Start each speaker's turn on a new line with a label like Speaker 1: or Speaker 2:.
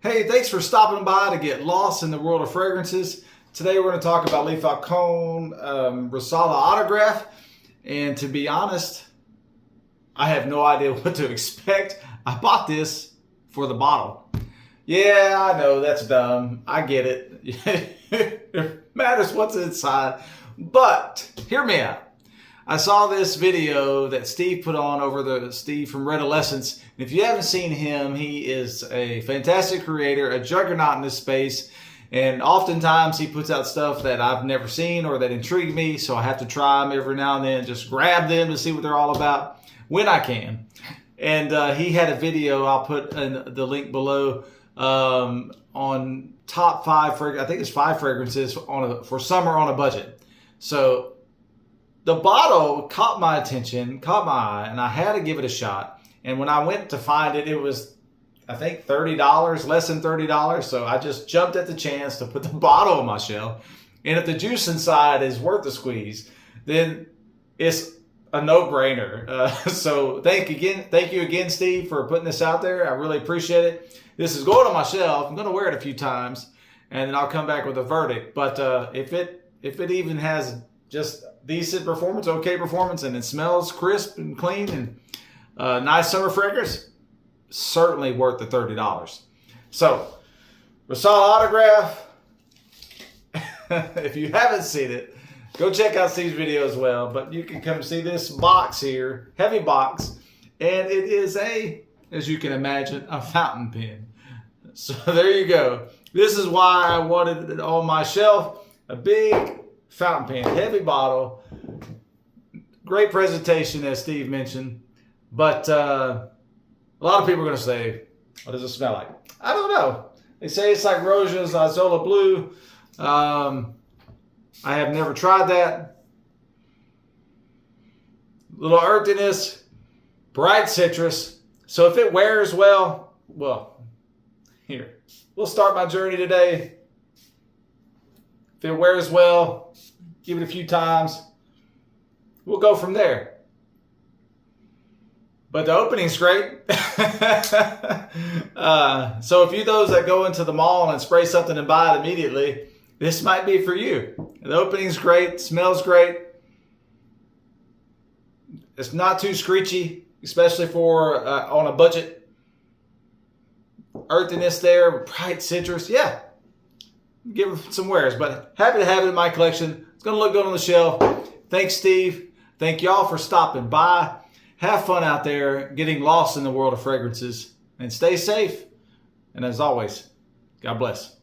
Speaker 1: Hey, thanks for stopping by to get lost in the world of fragrances. Today we're going to talk about Falcone Risala autograph. And to be honest, I have no idea what to expect. I bought this for the bottle. Yeah, I know, that's dumb. I get it. It matters what's inside. But hear me out. I saw this video that Steve put on over Steve from Adolescence. And if you haven't seen him, he is a fantastic creator, a juggernaut in this space. And oftentimes he puts out stuff that I've never seen or that intrigue me. So I have to try them every now and then, just grab them to see what they're all about when I can. And he had a video, I'll put in the link below, on top 5, I think it's 5 fragrances for summer on a budget. So the bottle caught my attention, caught my eye, and I had to give it a shot. And when I went to find it, it was, I think, $30, less than $30. So I just jumped at the chance to put the bottle on my shelf. And if the juice inside is worth the squeeze, then it's a no-brainer. So thank you again, Steve, for putting this out there. I really appreciate it. This is going on my shelf. I'm going to wear it a few times, and then I'll come back with a verdict. But if it even has just decent performance, okay performance, and it smells crisp and clean and nice summer fragrance, certainly worth the $30. So, Risala autograph. If you haven't seen it, go check out Steve's video as well. But you can come see this box here, heavy box, and it is as you can imagine, a fountain pen. So there you go. This is why I wanted it on my shelf. A big fountain pen, heavy bottle, great presentation as Steve mentioned, but a lot of people are going to say, what does it smell like? I don't know. They say it's like Roja's Isola Blue. I have never tried that. Little earthiness, bright citrus. So if it wears well, here, we'll start my journey today. If it wears well, give it a few times. We'll go from there. But the opening's great. So if you're those that go into the mall and spray something and buy it immediately, this might be for you. The opening's great, smells great. It's not too screechy, especially for on a budget. Earthiness there, bright citrus, yeah. Give it some wears, but happy to have it in my collection. It's going to look good on the shelf. Thanks, Steve. Thank y'all for stopping by. Have fun out there getting lost in the world of fragrances, and stay safe. And as always, God bless.